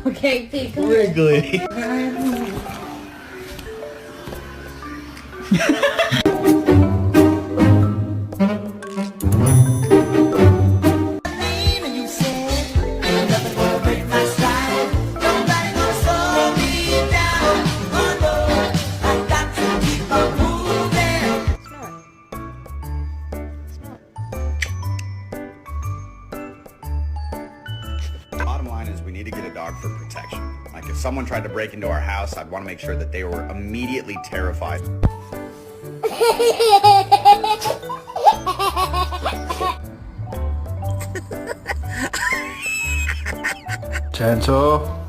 Okay, Pete, come Wrigley. here. Bottom line is we need to get a dog for protection. Like if someone tried to break into our house, I'd want to make sure that they were immediately terrified. Gentle.